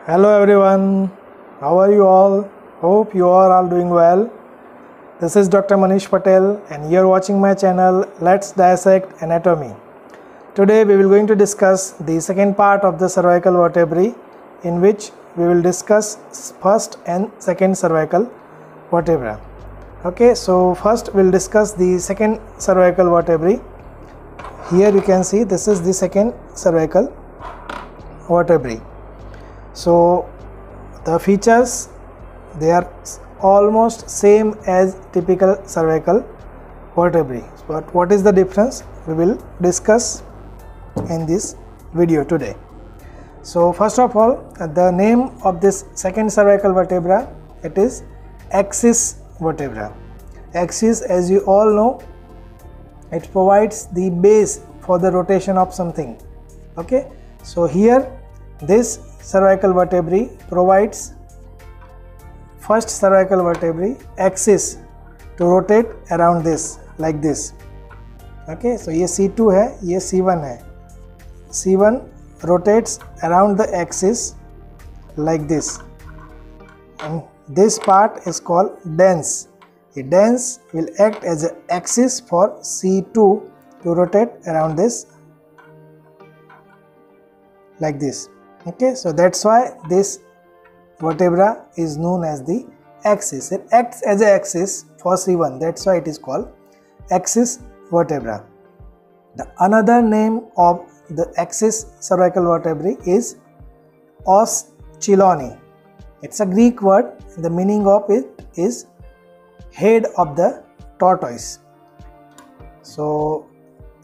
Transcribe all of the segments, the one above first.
Hello everyone, how are you all? Hope you are all doing well. This is Dr. Manish Patel and you are watching my channel Let's Dissect Anatomy. Today we will going to discuss the second part of the cervical vertebrae, in which we will discuss first and second cervical vertebra. Okay, so first we'll discuss the second cervical vertebrae. Here you can see this is the second cervical vertebrae. So the features, they are almost same as typical cervical vertebrae, but what is the difference we will discuss in this video today. So first of all, the name of this second cervical vertebra, it is axis vertebra. Axis, as you all know, it provides the base for the rotation of something. Okay, so here this cervical vertebrae provides first cervical vertebrae axis to rotate around this like this. Okay, so ये C2 है, ये C1 है. C1 rotates around the axis like this, and this part is called dens. The dens will act as an axis for C2 to rotate around this like this. Okay, so that's why this vertebra is known as the axis. It acts as an axis for C1, that's why it is called axis vertebra. The another name of the axis cervical vertebrae is os cheloni. It's a Greek word. The meaning of it is head of the tortoise. So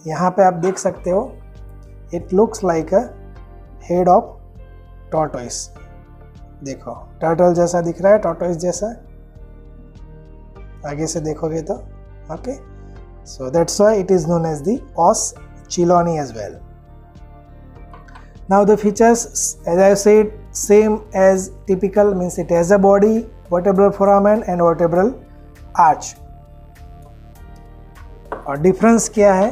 यहाँ पे आप देख सकते हो, it looks like a head of tortoise. देखो turtle जैसा दिख रहा है, tortoise जैसा, आगे से देखोगे तो. Okay, so that's why it is known as the os cheloni as well. Now the features, as I said, same as typical, means it has a body, vertebral foramen and vertebral arch. और difference क्या है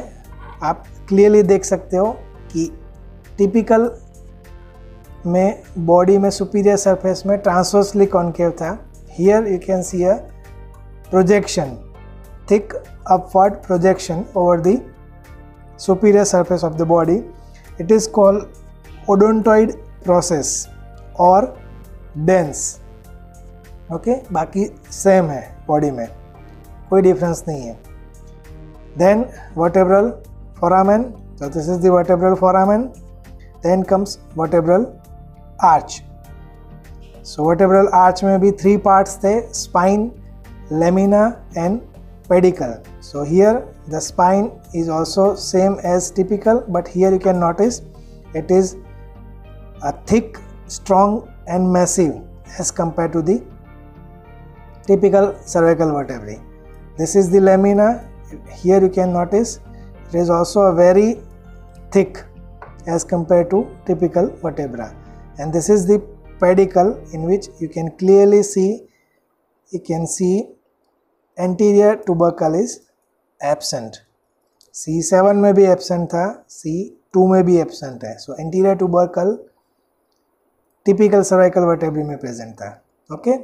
आप clearly देख सकते हो कि typical में body में सुपीरियर सरफेस में ट्रांसवर्सली कॉन्केव था. Here you can see a projection, thick upward projection over the superior surface of the body. It is called odontoid process और डेंस. ओके, बाकी सेम है, बॉडी में कोई difference नहीं है. Then vertebral foramen, so this is the vertebral foramen. Then comes vertebral arch. So vertebral arch में भी three parts थे, spine, lamina and pedicle. So here the spine is also same as typical, but here you can notice it is a thick, strong and massive as compared to the typical cervical vertebrae. This is the lamina. Here you can notice it is also a very thick as compared to typical vertebra. And this is the pedicle, in which you can clearly see, anterior tubercle is absent. C7 में भी absent था, C2 में भी absent है. So anterior tubercle typical cervical vertebrae में present था. Okay,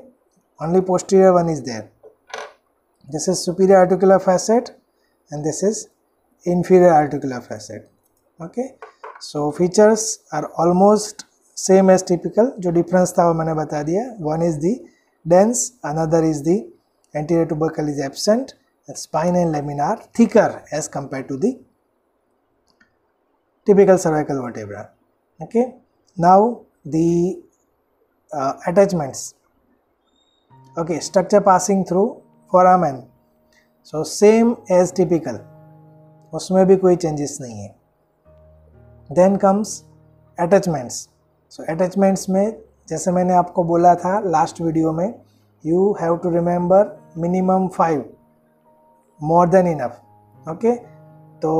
only posterior one is there. This is superior articular facet and this is inferior articular facet. Okay, so features are almost same as typical. जो difference था वो मैंने बता दिया. One is the dense, another is the anterior tubercle is absent, and spine and lamina are thicker as compared to the typical cervical vertebra. Okay, now the attachments. Okay, structure passing through foramen. So same as typical, उसमें भी कोई changes नहीं है. Then comes attachments. So attachments में जैसे मैंने आपको बोला था लास्ट वीडियो में, you have to remember minimum 5, more than enough. Okay, तो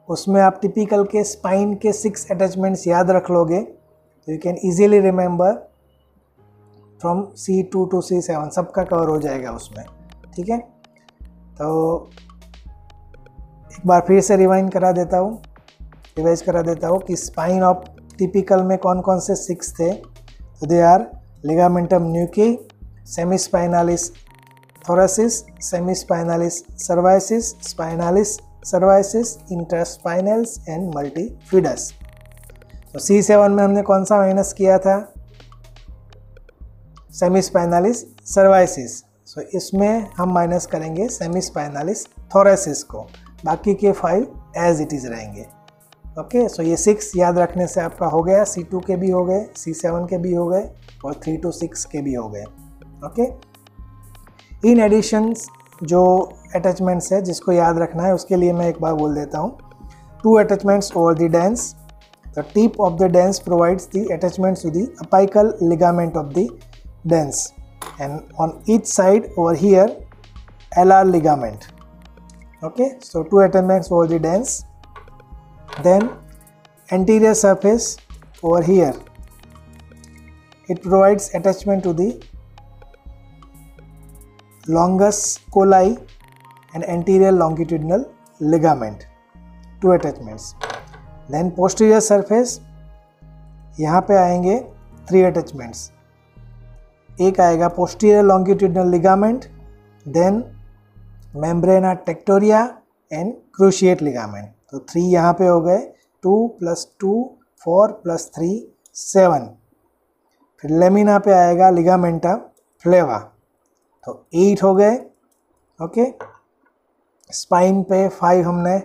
उसमें आप typical के spine के 6 attachments याद रख लोगे तो you can easily remember from C2 to C7, सबका कवर हो जाएगा उसमें. ठीक है, तो एक बार फिर से रिवाइज करा देता हूँ कि स्पाइन ऑफ टिपिकल में कौन कौन से 6 थे. So they are ligamentum nuchae, semispinalis thoracis, semispinalis cervicis, spinalis cervicis, interspinals and multifidus. तो C7 में हमने कौन सा माइनस किया था? सेमीस्पाइनालिस सर्वाइसिस. सो इसमें हम माइनस करेंगे सेमीस्पाइनालिस थोरेसिस को. बाकी के 5 एज इट इज़ रहेंगे. ओके, सो ये 6 याद रखने से आपका हो गया. C2 के भी हो गए, C7 के भी हो गए और 3 to 6 के भी हो गए. ओके, इन एडिशन जो अटैचमेंट्स है जिसको याद रखना है उसके लिए मैं एक बार बोल देता हूँ. 2 attachments over the dense. The tip of the dens provides the attachments to the apical ligament of the dens, and on each side over here alar ligament. Okay, so 2 attachments over the dens. Then anterior surface over here, it provides attachment to the longus colli and anterior longitudinal ligament. 2 attachments. Then posterior surface, यहाँ पे आएंगे 3 attachments. एक आएगा posterior longitudinal ligament, then membrana tectoria and cruciate ligament. तो 3 यहाँ पे हो गए. 2 + 2 4 + 3 7. फिर लेमिना पे आएगा लिगामेंटा फ्लेवा, तो 8 हो गए. ओके, स्पाइन पे 5 हमने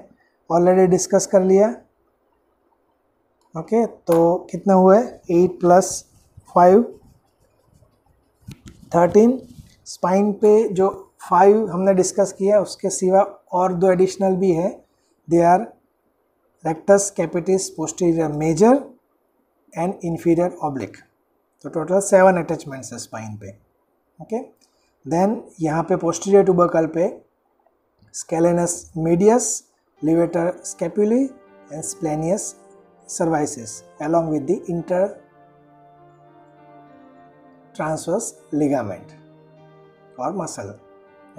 ऑलरेडी डिस्कस कर लिया. ओके, तो कितने हुए? 8 + 5 13. स्पाइन पे जो 5 हमने डिस्कस किया उसके सिवा और 2 एडिशनल भी है. They are rectus capitis posterior major and inferior oblique. तो टोटल 7 अटैचमेंट्स है स्पाइन पे. ओके, देन यहाँ पे पोस्टीरियर ट्यूबरकल पे scalenus medius, levator scapulae and splenius cervicis along with the intertransverse ligament और muscle.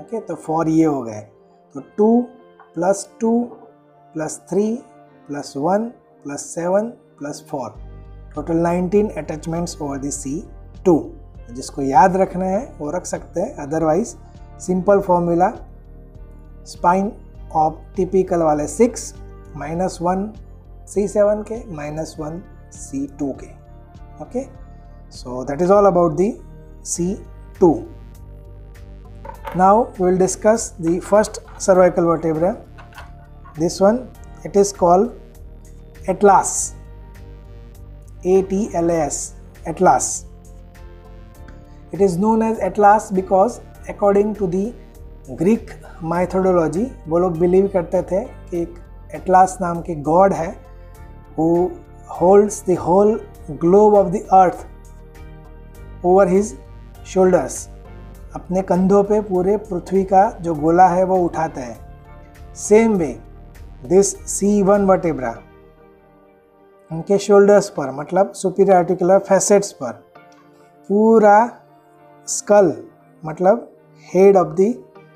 ओके, तो 4 ये हो गए. तो 2 + 2 + 3 + 1 + 7 + 4 total 19 attachments over the C2. जिसको याद रखना है वो रख सकते हैं, otherwise simple formula spine of typical वाले 6 -1 C7 के -1 C2 के. Okay, so that is all about the C2. Now we will discuss the first cervical vertebra. This one, it is called atlas. ATLAS, atlas. It is known as Atlas because according to the Greek mythology, वो लोग believe करते थे कि एक atlas नाम के God है who holds the whole globe of the earth over his shoulders. अपने कंधों पे पूरे पृथ्वी का जो गोला है वो उठाते हैं. Same way this C1 vertebra उनके शोल्डर्स पर, मतलब सुपीरियर आर्टिकुलर फैसेट्स पर, पूरा स्कल मतलब head of the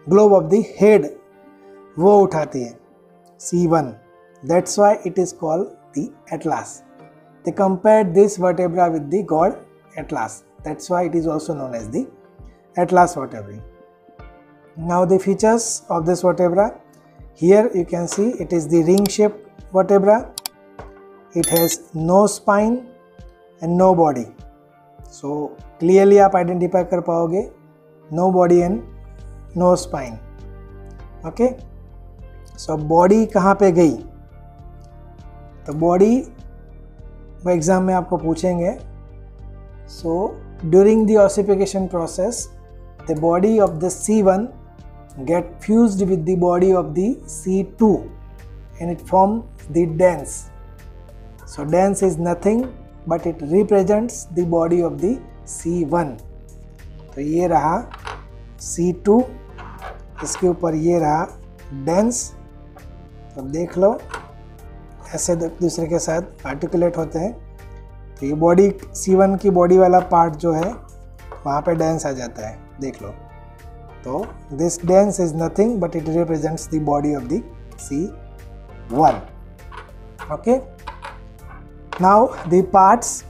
globe of the head वो उठाती है. C1. That's why it is called the Atlas. They compared this vertebra with the god Atlas. That's why it is also known as the Atlas vertebrae. Now the features of this vertebra. Here you can see it is the ring-shaped vertebra. It has no spine and no body. So clearly आप identify कर पाओगे no body and no spine. Okay. So body कहाँ पे गई? तो body वो exam में आपको पूछेंगे. So during the ossification process the body of the C1 get fused with the body of the C2 and it form the dens. So dens is nothing but it represents the body of the C1. तो ये रहा C2, इसके ऊपर ये रहा dense. तो देख लो ऐसे दूसरे के साथ आर्टिकुलेट होते हैं. तो ये बॉडी C1 की बॉडी वाला पार्ट जो है वहाँ पे डेंस आ जाता है, देख लो. तो this dense is nothing but it represents the body of the C1. Okay, now the parts,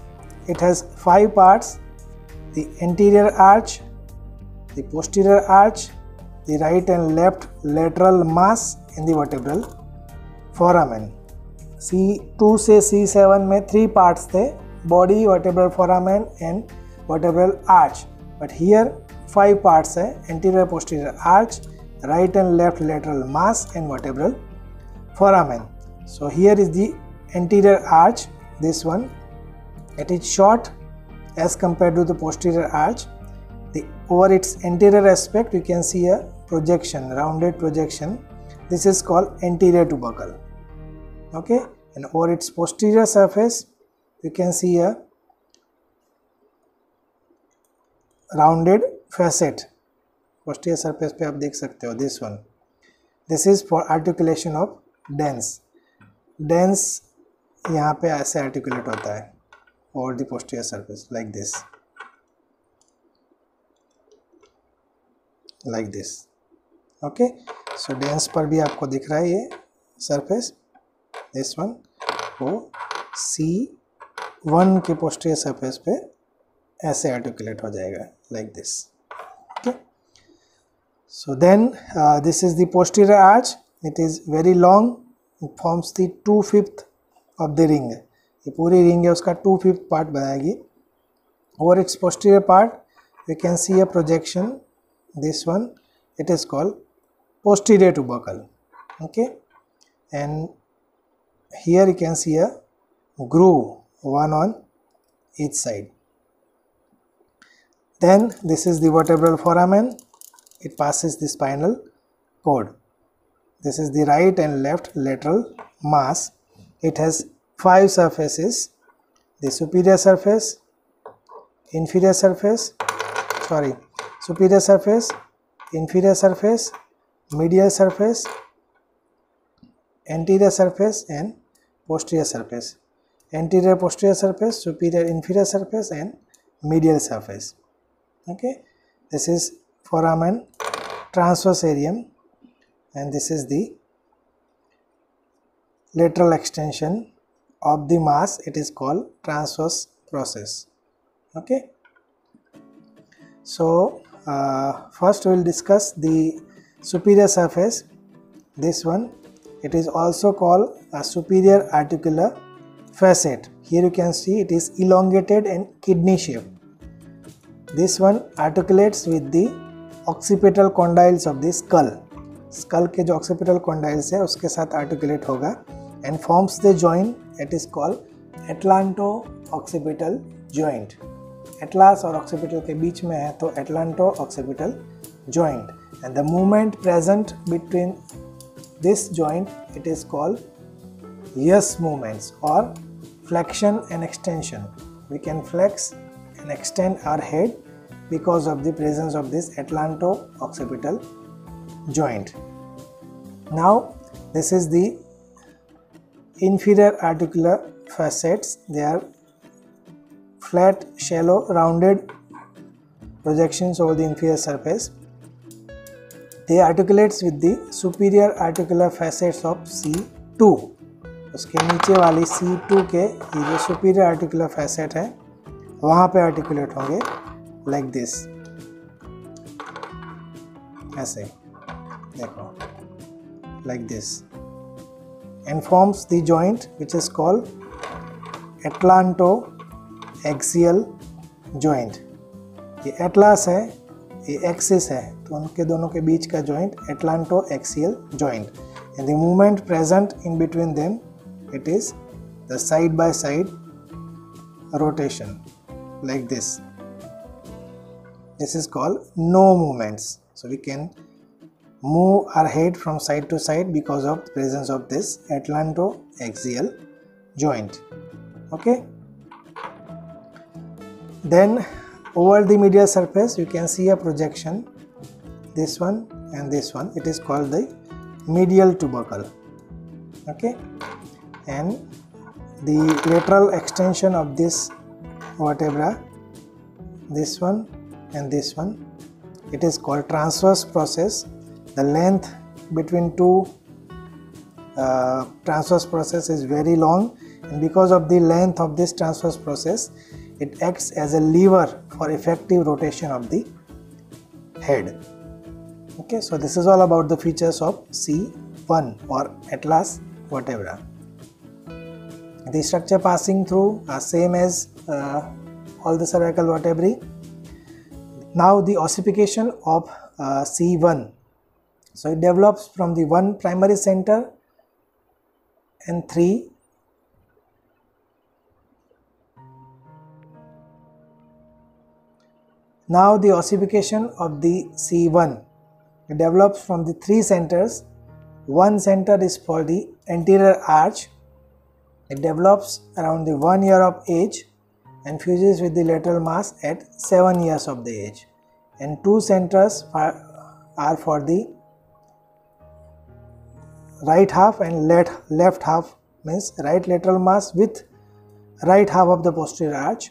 it has 5 parts. the anterior arch, the posterior arch, the right and left lateral mass in the vertebral foramen. C2 से C7 में 3 parts थे, body, vertebral foramen and vertebral arch, but here 5 parts है, anterior posterior arch, right and left lateral mass and vertebral foramen. So here is the anterior arch, this one, it is short as compared to the posterior arch. Over its anterior aspect you can see a projection, rounded projection. This is called anterior tubercle. Okay, and over its posterior surface you can see a rounded facet. Posterior surface पे आप देख सकते हो, this one. This is for articulation of dens. Dens यहाँ पे ऐसे articulate होता है over the posterior surface like this. Like this. Okay, so dens पर भी आपको दिख रहा है ये surface. This one वो C1 के posterior surface पे ऐसे articulate हो जाएगा like this. Okay, so then this is the posterior arch. It is very long. It forms the 2/5 of the ring. ये पूरी रिंग है, उसका 2/5 पार्ट बनाएगी. Over its posterior part we can see a projection. This one, it is called posterior tubercle. Okay, and here you can see a groove, one on each side. Then this is the vertebral foramen. It passes the spinal cord. This is the right and left lateral mass. It has 5 surfaces: the superior surface, inferior surface, superior surface, inferior surface, medial surface, anterior surface and posterior surface. Anterior posterior surface, superior inferior surface and medial surface. Okay, this is foramen transverse areum, and this is the lateral extension of the mass. It is called transverse process. Okay, so first we will discuss the superior surface. This one, it is also called a superior articular facet. Here you can see it is elongated and kidney shaped. This one articulates with the occipital condyles of the skull. Skull के जो occipital condyles है उसके साथ articulate होगा and forms the joint. It is called atlanto-occipital joint. Atlas और occipital के बीच में है तो atlanto-occipital joint, and the movement present between this joint, it is called yes movements or flexion and extension. We can flex and extend our head because of the presence of this atlanto-occipital joint. Now this is the inferior articular facets. They are flat, shallow, rounded projections over the inferior surface. They articulates with the superior articular facets of C2. उसके नीचे वाली C2 के ये जो superior articular facet है वहाँ पे articulate होंगे like this, ऐसे देखो like this, and forms the joint which is called atlanto-axial joint. ये atlas है, ये axis है, तो उनके दोनों के बीच का joint atlanto-axial joint, and the movement present in between them, it is the side by side rotation like this. This is called no movements. So we can move our head from side to side because of the presence of this atlanto-axial joint. Okay, then over the medial surface you can see a projection, this one and this one. It is called the medial tubercle. Okay, and the lateral extension of this vertebra, this one and this one, it is called transverse process. The length between two transverse process is very long, and because of the length of this transverse process, it acts as a lever for effective rotation of the head. Okay, so this is all about the features of C1 or atlas vertebra. The structure passing through are same as all the cervical vertebrae. Now the ossification of C1. So it develops from the one primary center and three Now the ossification of the C1 it develops from the three centers. One center is for the anterior arch. It develops around the 1 year of age and fuses with the lateral mass at 7 years of the age. And two centers are for the right half and left half, means right lateral mass with right half of the posterior arch,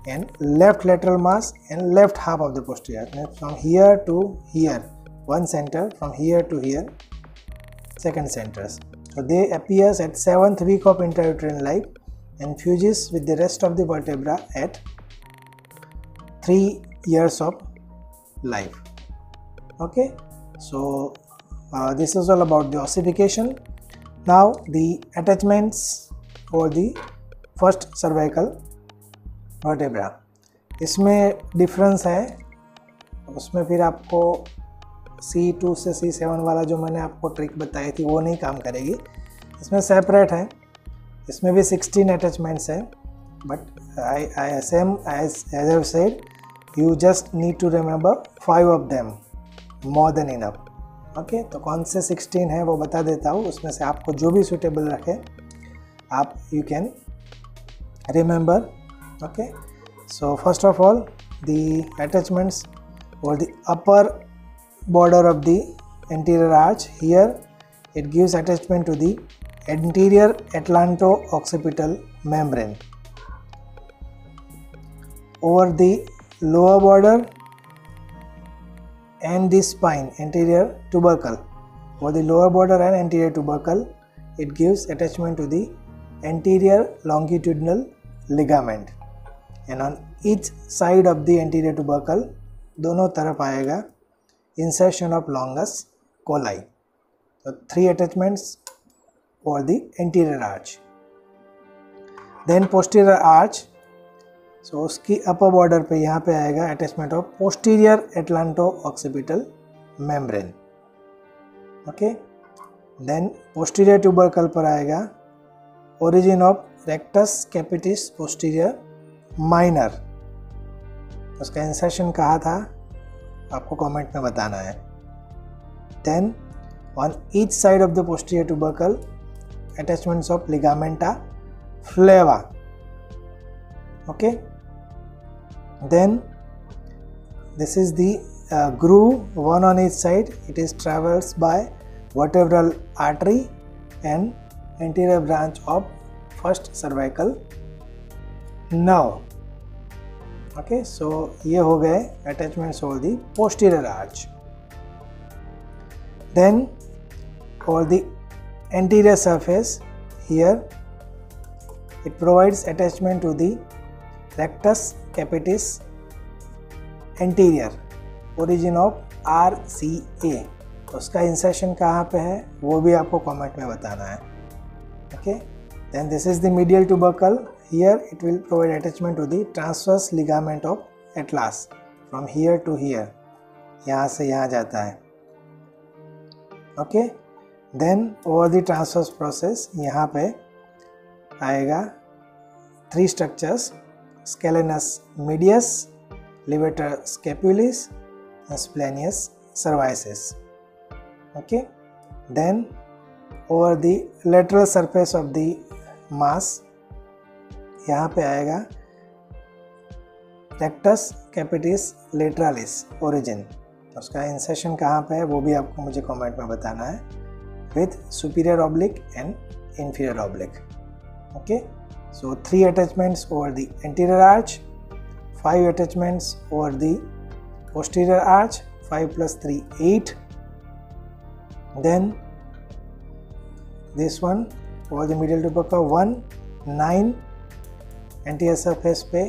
and left lateral mass and left half of the posterior arch. From here to here, one center, from here to here, second centers. So they appears at 7th week of intrauterine life and fuses with the rest of the vertebra at 3 years of life. Okay, so this is all about the ossification. Now the attachments for the first cervical vertebra. इसमें difference है, उसमें फिर आपको C2 से C7 वाला जो मैंने आपको ट्रिक बताई थी वो नहीं काम करेगी. इसमें सेपरेट है, इसमें भी 16 अटैचमेंट्स है, but I same as I said you just need to remember 5 of them, more than enough. Okay, तो कौन से 16 है वो बता देता हूँ, उसमें से आपको जो भी सूटेबल रखे आप you can remember. Okay, so first of all, the attachments for the upper border of the anterior arch, here it gives attachment to the anterior atlanto-occipital membrane. Over the lower border and the spine, anterior tubercle. Over the lower border and anterior tubercle, it gives attachment to the anterior longitudinal ligament. And on each side of the anterior tubercle, दोनों तरफ आएगा insertion of longus colli. So 3 attachments for the anterior arch. Then posterior arch, so उसकी upper border पे यहाँ पे आएगा attachment of posterior atlanto-occipital membrane. Okay, then posterior tubercle पर आएगा origin of rectus capitis posterior minor. उसका insertion कहाँ था आपको कमेंट में बताना है. Then on each side of the posterior tubercle attachments of ligamenta flava. Okay, then this is the groove, one on each side. It is traversed by vertebral artery and anterior branch of first cervical nerve. Okay, so ये हो गए attachments for the posterior arch. Then for the anterior surface, here it provides attachment to the rectus capitis anterior, origin of RCA. उसका insertion कहाँ पे है वो भी आपको कमेंट में बताना है. Okay, then this is the medial tubercle. Here it will provide attachment to the transverse ligament of atlas from here to here. यहाँ से यहाँ जाता है. Okay, then over the transverse process यहाँ पे आएगा 3 structures: scalenus medius, levator scapulis, and splenius cervicis. Okay, then over the lateral surface of the mass यहाँ पे आएगा rectus capitis lateralis origin. उसका इंसर्शन कहाँ पे है वो भी आपको मुझे कमेंट में बताना है, with superior oblique and inferior oblique. Okay, so 3 attachments over the anterior arch, 5 attachments over the posterior arch, 5 plus 3 8. Then this one over the medial tubercle 1 9 anterior surface पे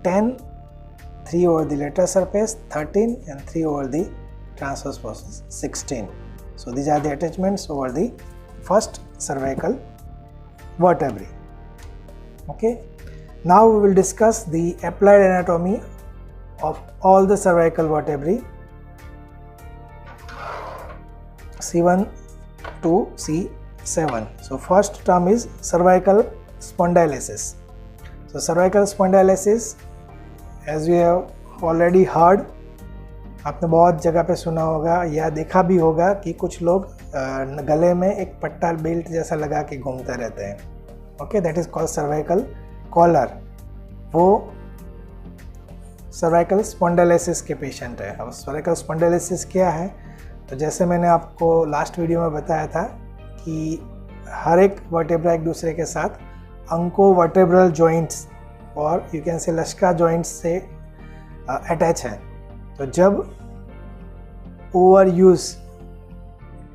10, 3 over the lateral surface 13, and 3 over the transverse forces 16. So these are the attachments over the first cervical vertebrae. Okay, now we will discuss the applied anatomy of all the cervical vertebrae C1 to C7. So first term is cervical spondylosis. So cervical spondylosis, as we have already heard, आपने बहुत जगह पे सुना होगा या देखा भी होगा कि कुछ लोग गले में एक पट्टा बेल्ट जैसा लगा के घूमते रहते हैं. Okay, that is called cervical collar. वो सर्वाइकल स्पॉन्डाइलिसिस के पेशेंट है. अब सर्वाइकल स्पॉन्डाइलिसिस क्या है? तो जैसे मैंने आपको लास्ट वीडियो में बताया था कि हर एक वर्टेब्रा एक दूसरे के साथ अंकोवर्टेब्रल जॉइंट्स और यू कैन से लश्का जॉइंट्स से अटैच है. तो जब ओवर यूज़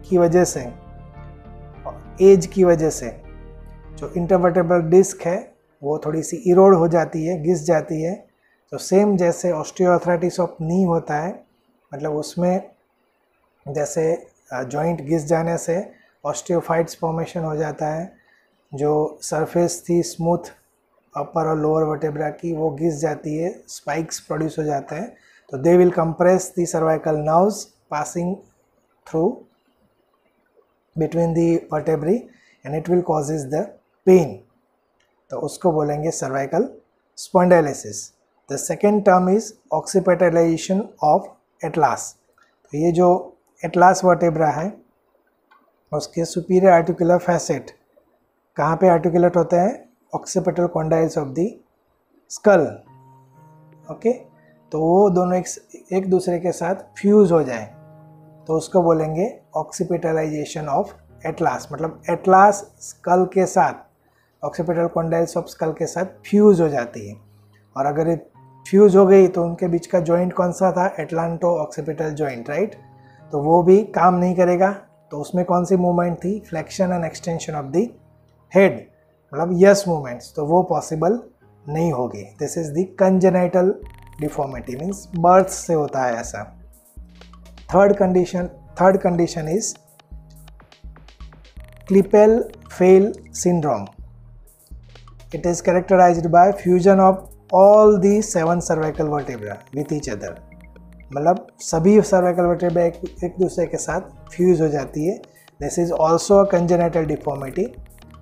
की वजह से, एज की वजह से जो इंटरवर्टेब्रल डिस्क है वो थोड़ी सी इरोड हो जाती है, घिस जाती है. तो सेम जैसे ऑस्टियोआर्थराइटिस ऑफ नी होता है, मतलब उसमें जैसे जॉइंट घिस जाने से ऑस्टियोफाइट्स फॉर्मेशन हो जाता है. जो सरफेस थी स्मूथ अपर और लोअर वर्टेब्रा की वो घिस जाती है, स्पाइक्स प्रोड्यूस हो जाते हैं. तो they will compress the cervical nerves passing through between the vertebrae and it will causes the pain. तो उसको बोलेंगे cervical spondylosis. The second term is occipitalization of atlas. तो ये जो एटलास वर्टेब्रा है उसके सुपीरियर आर्टिकुलर फैसेट कहाँ पे आर्टिकुलेट होते हैं? Occipital condyles of the skull. Okay, तो वो दोनों एक दूसरे के साथ फ्यूज हो जाए तो उसको बोलेंगे ऑक्सीपेटलाइजेशन ऑफ एटलास. मतलब एटलास स्कल के साथ, ऑक्सीपेटल कॉन्डाइल्स ऑफ स्कल के साथ फ्यूज हो जाती है. और अगर ये फ्यूज हो गई तो उनके बीच का जॉइंट कौन सा था? Atlanto occipital joint, right. तो वो भी काम नहीं करेगा. तो उसमें कौन सी मूवमेंट थी? Flexion and extension of the head, मतलब यस मूवमेंट्स. तो वो पॉसिबल नहीं होगी. This is the congenital deformity, means birth से होता है ऐसा. Third condition is Klippel-Feil syndrome. It is characterized by fusion of all the 7 cervical vertebrae with each other. मतलब सभी सर्वाइकल वर्टेब्रा एक दूसरे के साथ फ्यूज हो जाती है. This is also a congenital deformity.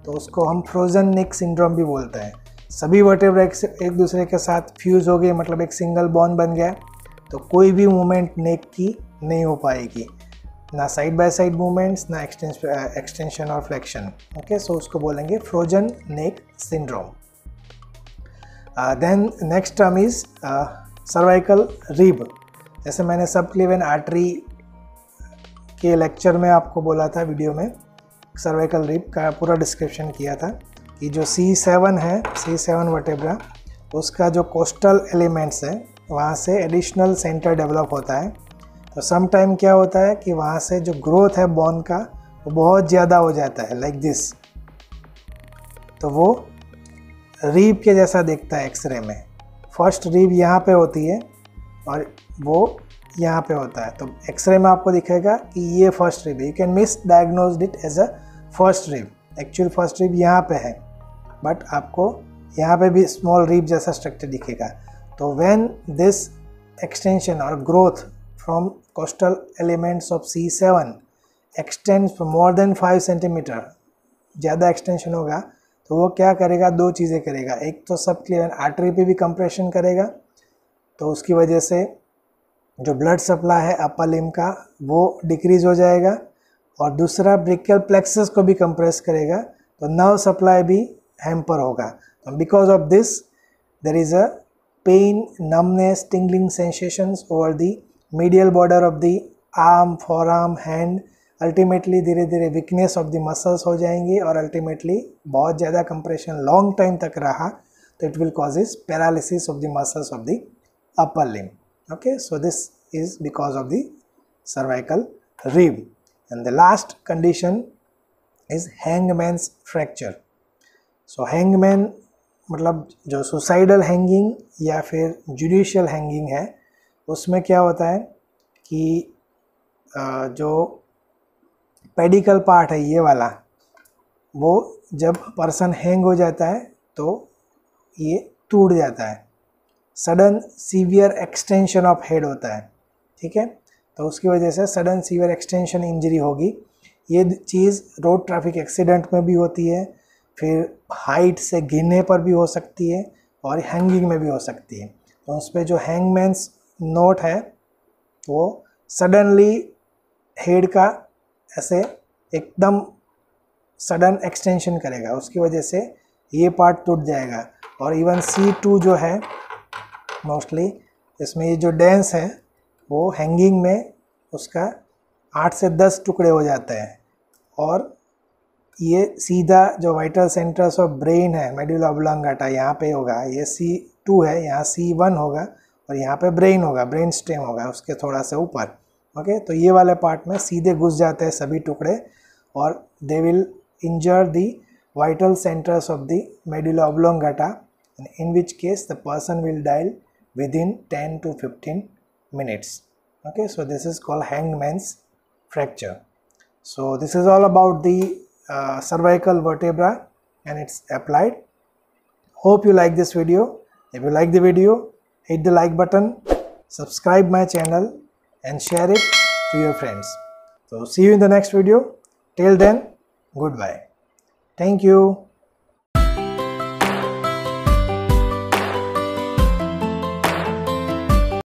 तो उसको हम फ्रोजन नेक सिंड्रोम भी बोलते हैं. सभी वर्टेब्रा एक दूसरे के साथ फ्यूज हो गए, मतलब एक सिंगल बोन बन गया, तो कोई भी मूवमेंट नेक की नहीं हो पाएगी, ना साइड बाय साइड मूवमेंट्स, ना एक्सटेंशन और फ्लेक्शन. ओके, सो उसको बोलेंगे frozen neck syndrome. Then next term is cervical rib. जैसे मैंने सबक्लेवियन आर्टरी के लेक्चर में आपको बोला था, वीडियो में सर्वाइकल रिब का पूरा डिस्क्रिप्शन किया था कि जो C7 है, C7 वर्टेब्रा, उसका जो कोस्टल एलिमेंट्स है वहाँ से एडिशनल सेंटर डेवलप होता है. तो सम टाइम क्या होता है कि वहाँ से जो ग्रोथ है बोन का वो बहुत ज़्यादा हो जाता है, लाइक दिस. तो वो रीब के जैसा दिखता है एक्सरे में. फर्स्ट रीब यहाँ पे होती है और वो यहाँ पे होता है. तो एक्सरे में आपको दिखेगा कि ये फर्स्ट रिब है. You can misdiagnose it as a first rib. Actual first rib यहाँ पे है, बट आपको यहाँ पे भी स्मॉल रिब जैसा स्ट्रक्चर दिखेगा. तो व्हेन दिस एक्सटेंशन और growth from coastal elements of C7 x tends for more than 5 centimetre, ज़्यादा एक्सटेंशन होगा तो वो क्या करेगा? 2 चीज़ें करेगा. एक तो सबक्लेवियन आर्टरी पे भी कंप्रेशन करेगा, तो उसकी वजह से जो ब्लड सप्लाई है अपर लिम्ब का वो डिक्रीज हो जाएगा. और दूसरा ब्रेकियल प्लेक्सस को भी कंप्रेस करेगा, तो नर्व सप्लाई भी हैम्पर होगा. तो because of this there is a pain, numbness, tingling sensations over the medial border of the arm, forearm, hand. Ultimately धीरे धीरे वीकनेस ऑफ द मसल्स हो जाएंगी और अल्टीमेटली बहुत ज़्यादा कंप्रेशन लॉन्ग टाइम तक रहा तो it will causes paralysis of the muscles of the upper limb. Okay, so this is because of the cervical rib. And the last condition is hangman's fracture. So hangman मतलब जो suicidal hanging या फिर judicial hanging है, उसमें क्या होता है कि जो पेडिकल पार्ट है ये वाला, वो जब पर्सन हैंग हो जाता है तो ये टूट जाता है, sudden severe extension of head होता है, ठीक है। तो उसकी वजह से सडन सीवियर एक्सटेंशन इंजरी होगी। ये चीज़ रोड ट्रैफिक एक्सीडेंट में भी होती है, फिर हाइट से गिरने पर भी हो सकती है और हैंगिंग में भी हो सकती है। तो उस पर जो हैंगमैन्स नोट है वो सडनली हेड का ऐसे एकदम सडन एक्सटेंशन करेगा, उसकी वजह से ये पार्ट टूट जाएगा। और इवन C2 जो है मोस्टली इसमें ये जो डेंस है वो हैंगिंग में उसका 8 से 10 टुकड़े हो जाते हैं, और ये सीधा जो वाइटल सेंटर्स ऑफ ब्रेन है मेडुला ऑब्लांगाटा यहाँ पे होगा, ये C2 है, यहाँ C1 होगा और यहाँ पे ब्रेन होगा, ब्रेन स्टेम होगा उसके थोड़ा सा ऊपर। ओके, तो ये वाले पार्ट में सीधे घुस जाते हैं सभी टुकड़े और they will injure the vital centres of the medulla oblongata, in which case the person will die within 10 to 15 minutes. Okay, so this is called hangman's fracture. So this is all about the cervical vertebra and it's applied. Hope you like this video. If you like the video, hit the like button, subscribe my channel and share it to your friends. So see you in the next video. Till then, goodbye. Thank you.